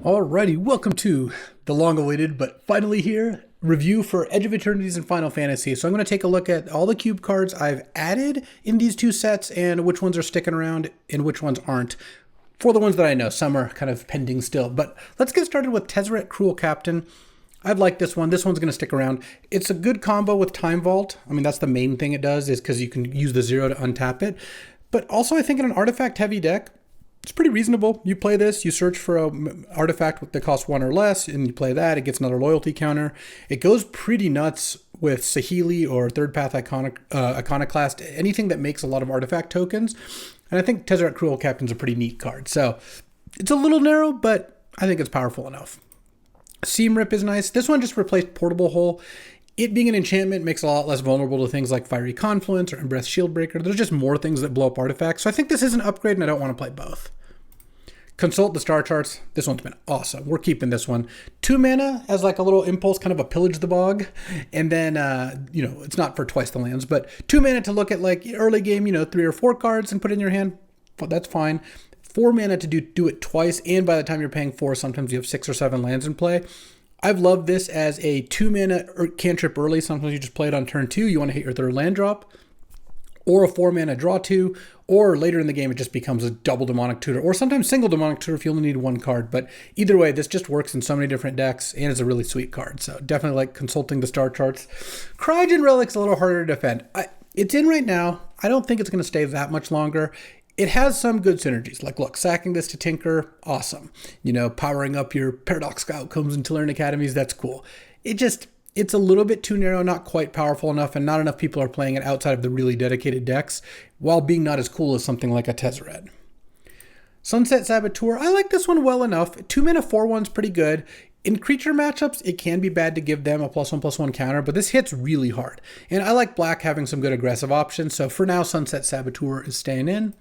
Alrighty, welcome to the long-awaited, but finally here, review for Edge of Eternities and Final Fantasy. So I'm going to take a look at all the cube cards I've added in these two sets and which ones are sticking around and which ones aren't. For the ones that I know, some are kind of pending still. But let's get started with Tezzeret, Cruel Captain. I've liked this one. This one's going to stick around. It's a good combo with Time Vault. I mean, that's the main thing it does, is because you can use the 0 to untap it. But also, I think in an artifact-heavy deck, it's pretty reasonable. You play this, you search for an artifact that costs 1 or less, and you play that, it gets another loyalty counter. It goes pretty nuts with Saheeli or Third Path Iconoclast, anything that makes a lot of artifact tokens. And I think Tezzeret Cruel Captain's a pretty neat card. So it's a little narrow, but I think it's powerful enough. Seam Rip is nice. This one just replaced Portable Hole. It being an enchantment makes it a lot less vulnerable to things like Fiery Confluence or Breath Shieldbreaker. There's just more things that blow up artifacts. So I think this is an upgrade and I don't want to play both. Consult the star charts. This one's been awesome. We're keeping this one. 2 mana as like a little impulse, kind of a pillage the bog. And then, it's not for twice the lands, but 2 mana to look at like early game, 3 or 4 cards and put in your hand. That's fine. 4 mana to do it twice. And by the time you're paying 4, sometimes you have 6 or 7 lands in play. I've loved this as a 2 mana cantrip early. Sometimes you just play it on turn 2. You want to hit your 3rd land drop. Or a 4 mana draw 2, or later in the game it just becomes a double demonic tutor, or sometimes single demonic tutor if you only need 1 card. But either way, this just works in so many different decks, and it's a really sweet card. So definitely like consulting the star charts. Cryogen Relic's a little harder to defend. It's in right now. I don't think it's going to stay that much longer. It has some good synergies. Like, look, sacking this to Tinker, awesome. Powering up your Paradoxical Outcomes and Tellurian Academies, that's cool. It's a little bit too narrow, not quite powerful enough, and not enough people are playing it outside of the really dedicated decks, while being not as cool as something like a Tezzeret. Sunset Saboteur, I like this one well enough. 2 mana 4/1's pretty good. In creature matchups, it can be bad to give them a +1/+1 counter, but this hits really hard. And I like black having some good aggressive options, so for now, Sunset Saboteur is staying in.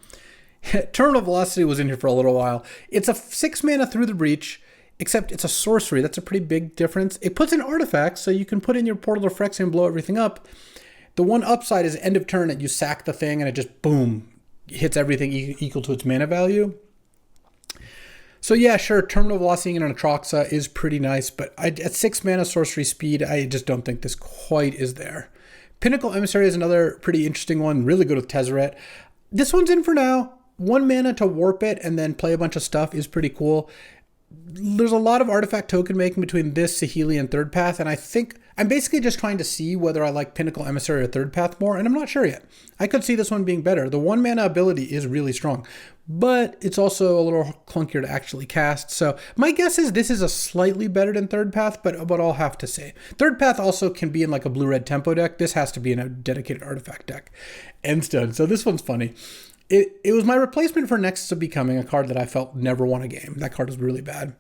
Terminal Velocity was in here for a little while. It's a 6 mana Through the Breach, except it's a sorcery. That's a pretty big difference. It puts in artifacts, so you can put in your Portal of Phyrexia and blow everything up. The one upside is end of turn and you sack the thing and it just, boom, hits everything equal to its mana value. So yeah, sure, Terminal Velocity in an Atroxa is pretty nice, but at 6 mana sorcery speed, I just don't think this quite is there. Pinnacle Emissary is another pretty interesting one, really good with Tezzeret. This one's in for now. 1 mana to warp it and then play a bunch of stuff is pretty cool. There's a lot of artifact token making between this, Saheeli, and Third Path, and I think I'm basically just trying to see whether I like Pinnacle Emissary or Third Path more, and I'm not sure yet. I could see this one being better. The 1 mana ability is really strong, but it's also a little clunkier to actually cast, so my guess is this is a slightly better than Third Path, but I'll have to say. Third Path also can be in like a blue-red tempo deck. This has to be in a dedicated artifact deck. Endstone. So this one's funny. It was my replacement for Nexus of Becoming, a card that I felt never won a game. That card was really bad.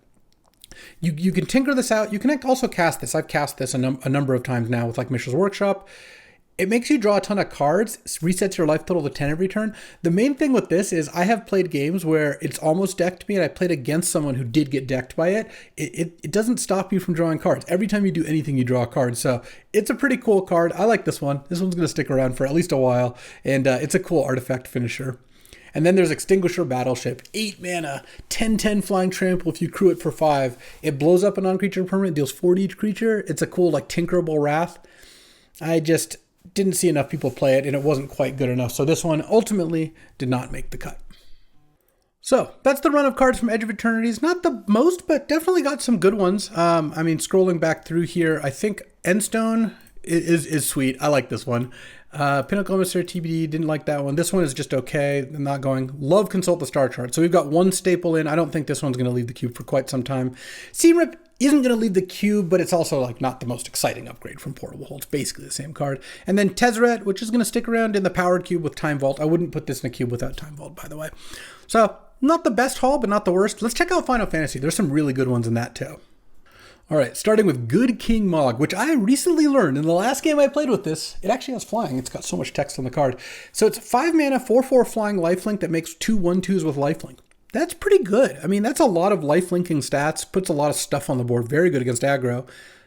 You can tinker this out. You can also cast this. I've cast this a number of times now with like Mishra's Workshop. It makes you draw a ton of cards, resets your life total to 10 every turn. The main thing with this is I have played games where it's almost decked me and I played against someone who did get decked by it. It doesn't stop you from drawing cards. Every time you do anything, you draw a card. So it's a pretty cool card. I like this one. This one's going to stick around for at least a while. And it's a cool artifact finisher. And then there's Extinguisher Battleship. 8 mana, 10/10 Flying Trample if you crew it for 5. It blows up a non-creature permanent, deals 4 to each creature. It's a cool like Tinkerable Wrath. I just didn't see enough people play it and it wasn't quite good enough. So this one ultimately did not make the cut. So that's the run of cards from Edge of Eternities. Not the most, but definitely got some good ones. Scrolling back through here, I think Endstone is sweet. I like this one. Pinnacle Emissary TBD, didn't like that one. This one is just okay. I'm not going. Love Consult the Star Chart. So we've got one staple in. I don't think this one's going to leave the cube for quite some time. Seam Rip isn't going to leave the cube, but it's also like not the most exciting upgrade from Portable Hole. It's basically the same card. And then Tezzeret, which is going to stick around in the powered cube with Time Vault. I wouldn't put this in a cube without Time Vault, by the way. So not the best haul, but not the worst. Let's check out Final Fantasy. There's some really good ones in that too. All right, starting with Good King Mog, which I recently learned in the last game I played with this. It actually has flying. It's got so much text on the card. So it's 5 mana, 4/4 flying lifelink that makes 2 1/2s with lifelink. That's pretty good. I mean, that's a lot of lifelinking stats, puts a lot of stuff on the board. Very good against aggro.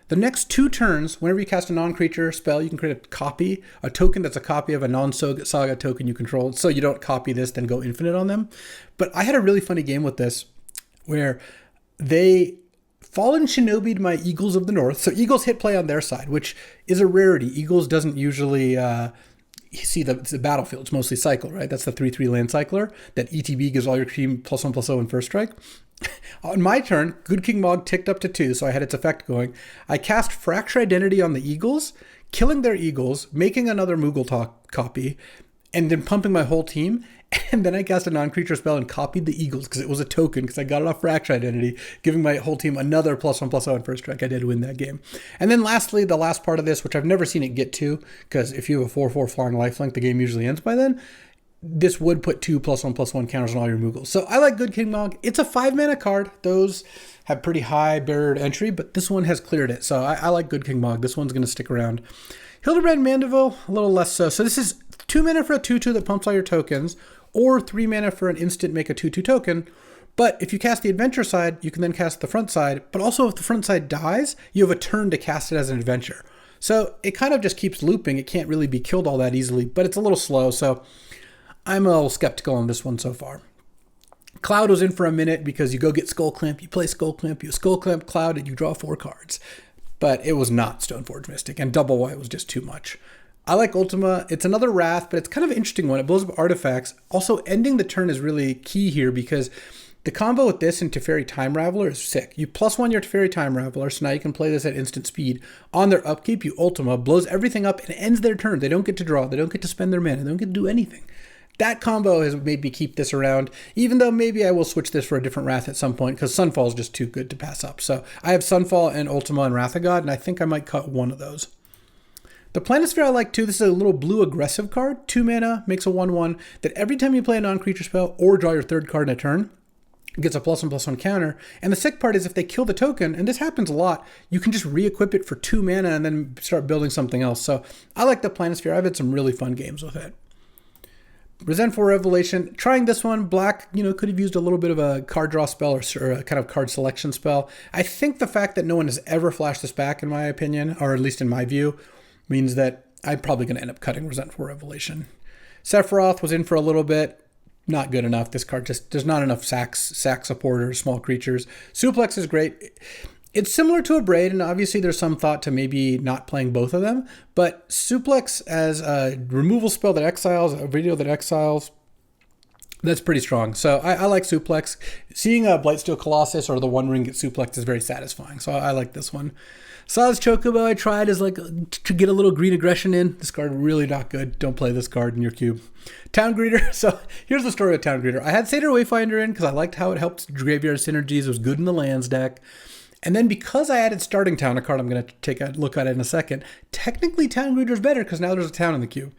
The next 2 turns, whenever you cast a non-creature spell, you can create a copy, a token that's a copy of a non-saga token you control. So you don't copy this, then go infinite on them. But I had a really funny game with this where they Fallen Shinobi'd my Eagles of the North. So Eagles hit play on their side, which is a rarity. Eagles doesn't usually see the battlefield. It's mostly cycle, right? That's the 3/3 land cycler that ETB gives all your team +1/+0 in first strike. On my turn, Good King Mog ticked up to 2, so I had its effect going. I cast Fracture Identity on the Eagles, killing their Eagles, making another Moogle copy, and then pumping my whole team. And then I cast a non-creature spell and copied the Eagles because it was a token, because I got it off Fracture Identity, giving my whole team another +1/+0 in first strike. I did win that game. And then lastly, the last part of this, which I've never seen it get to, because if you have a 4/4 flying lifelink, the game usually ends by then. This would put 2 +1/+1 counters on all your Moogles. So I like Good King Mog. It's a 5-mana card. Those have pretty high barrier to entry, but this one has cleared it. So I like Good King Mog. This one's going to stick around. Hildebrand Mandeville, a little less so. So this is 2 mana for a 2/2 that pumps all your tokens, or 3 mana for an instant make a 2/2 token. But if you cast the adventure side, you can then cast the front side. But also if the front side dies, you have a turn to cast it as an adventure. So it kind of just keeps looping. It can't really be killed all that easily, but it's a little slow. So I'm a little skeptical on this one so far. Cloud was in for a minute because you go get Skull Clamp, you play Skull Clamp, you Skull Clamp Cloud, and you draw 4 cards. But it was not Stoneforge Mystic, and double white was just too much. I like Ultima. It's another Wrath, but it's kind of an interesting one. It blows up artifacts. Also, ending the turn is really key here because the combo with this and Teferi Time Raveler is sick. You +1 your Teferi Time Raveler, so now you can play this at instant speed. On their upkeep, you Ultima, blows everything up, and ends their turn. They don't get to draw. They don't get to spend their mana. They don't get to do anything. That combo has made me keep this around, even though maybe I will switch this for a different Wrath at some point, because Sunfall is just too good to pass up. So I have Sunfall and Ultima and Wrath of God, and I think I might cut one of those. The Planisphere I like too. This is a little blue aggressive card. 2 mana, makes a 1/1, that every time you play a non-creature spell or draw your third card in a turn, it gets a +1/+1 counter. And the sick part is if they kill the token, and this happens a lot, you can just re-equip it for 2 mana and then start building something else. So I like the Planisphere. I've had some really fun games with it. Resentful Revelation, trying this one. Black, could have used a little bit of a card draw spell or a kind of card selection spell. I think the fact that no one has ever flashed this back, in my opinion, or at least in my view, means that I'm probably going to end up cutting Resentful Revelation. Sephiroth was in for a little bit. Not good enough. This card there's not enough sack support or small creatures. Suplex is great. It's similar to a Braid, and obviously there's some thought to maybe not playing both of them, but Suplex as a removal spell that exiles, a video that exiles, that's pretty strong. So I like Suplex. Seeing a Blightsteel Colossus or the One Ring get Suplex is very satisfying, so I like this one. Saz Chocobo I tried as to get a little green aggression in. This card really not good. Don't play this card in your cube. Town Greeter. So here's the story of Town Greeter. I had Satyr Wayfinder in because I liked how it helped graveyard synergies. It was good in the lands deck. And then because I added Starting Town, a card I'm going to take a look at it in a second, technically Town Greeter is better because now there's a town in the cube.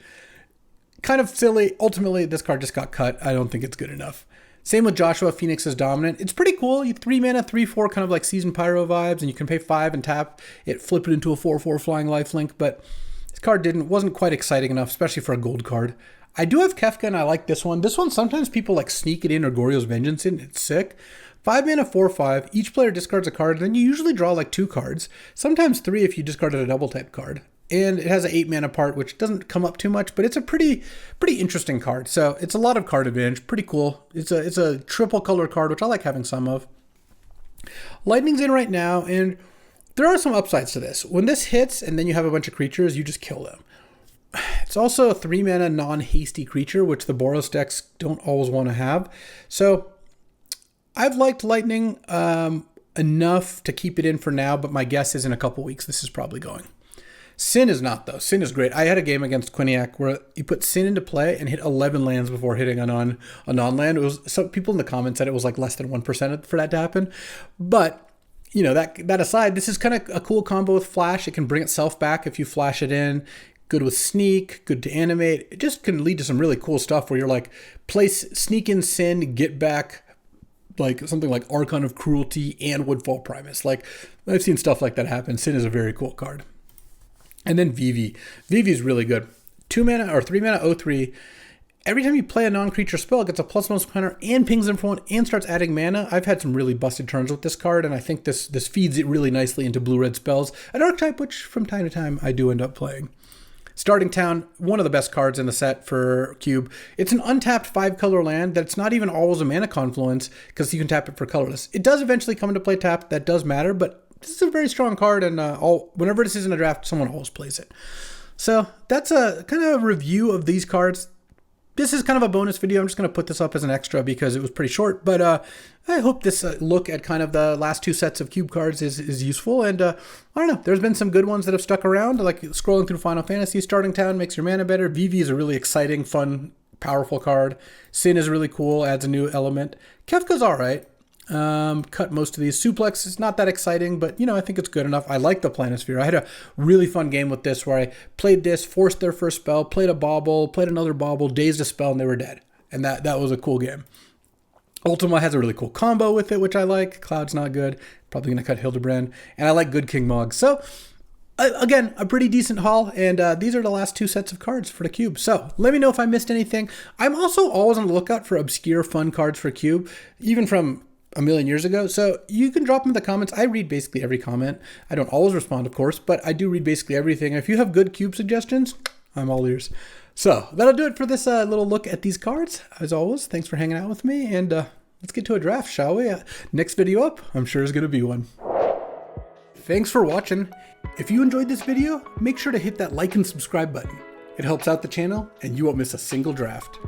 Kind of silly. Ultimately, this card just got cut. I don't think it's good enough. Same with Joshua Phoenix's Dominant. It's pretty cool. You 3 mana, 3/4, kind of like Season Pyro vibes, and you can pay 5 and tap it, flip it into a 4/4 flying lifelink, but this card wasn't quite exciting enough, especially for a gold card. I do have Kefka, and I like this one. This one, sometimes people sneak it in or Goryo's Vengeance in. It's sick. 5 mana, 4/5. Each player discards a card, and then you usually draw 2 cards. Sometimes 3 if you discarded a double type card. And it has an 8 mana part, which doesn't come up too much, but it's a pretty interesting card. So it's a lot of card advantage. Pretty cool. It's a triple color card, which I like having some of. Lightning's in right now, and there are some upsides to this. When this hits, and then you have a bunch of creatures, you just kill them. It's also a 3 mana non-hasty creature, which the Boros decks don't always want to have. So I've liked Lightning enough to keep it in for now, but my guess is in a couple weeks this is probably going. Sin is not, though. Sin is great. I had a game against Quinniac where you put Sin into play and hit 11 lands before hitting a non-land. It was, some people in the comments said it was less than 1% for that to happen. But, that aside, this is kind of a cool combo with Flash. It can bring itself back if you flash it in. Good with Sneak, good to animate. It just can lead to some really cool stuff where you're place Sneak in Sin, get back something like Archon of Cruelty and Woodfall Primus. I've seen stuff like that happen. Sin is a very cool card. And then Vivi. Vivi is really good. 2 mana or 3 mana 0/3. Every time you play a non-creature spell, it gets a +1 counter and pings them for 1 and starts adding mana. I've had some really busted turns with this card, and I think this feeds it really nicely into blue-red spells, an archetype which from time to time I do end up playing. Starting Town, one of the best cards in the set for Cube. It's an untapped 5-color land that's not even always a mana confluence because you can tap it for colorless. It does eventually come into play tapped. That does matter, but this is a very strong card, and whenever this is in a draft, someone always plays it. So that's a kind of a review of these cards. This is kind of a bonus video. I'm just going to put this up as an extra because it was pretty short, but I hope this look at kind of the last 2 sets of Cube cards is useful. And I don't know, there's been some good ones that have stuck around, like scrolling through Final Fantasy. Starting Town makes your mana better. Vivi is a really exciting, fun, powerful card. Sin is really cool, adds a new element. Kefka's all right. Cut most of these. Suplex is not that exciting, but I think it's good enough. I like the Planisphere. I had a really fun game with this where I played this, forced their first spell, played a bauble, played another bauble, dazed a spell, and they were dead. And that was a cool game. Ultima has a really cool combo with it, which I like. Cloud's not good. Probably going to cut Hildebrand. And I like good King Mog. So, again, a pretty decent haul, and these are the last 2 sets of cards for the Cube. So let me know if I missed anything. I'm also always on the lookout for obscure, fun cards for Cube, even from a million years ago. So you can drop them in the comments. I read basically every comment. I don't always respond, of course, but I do read basically everything. If you have good Cube suggestions, I'm all ears. So that'll do it for this little look at these cards. As always, thanks for hanging out with me, and let's get to a draft, shall we? Next video up, I'm sure is going to be one. Thanks for watching. If you enjoyed this video, make sure to hit that like and subscribe button. It helps out the channel, and you won't miss a single draft.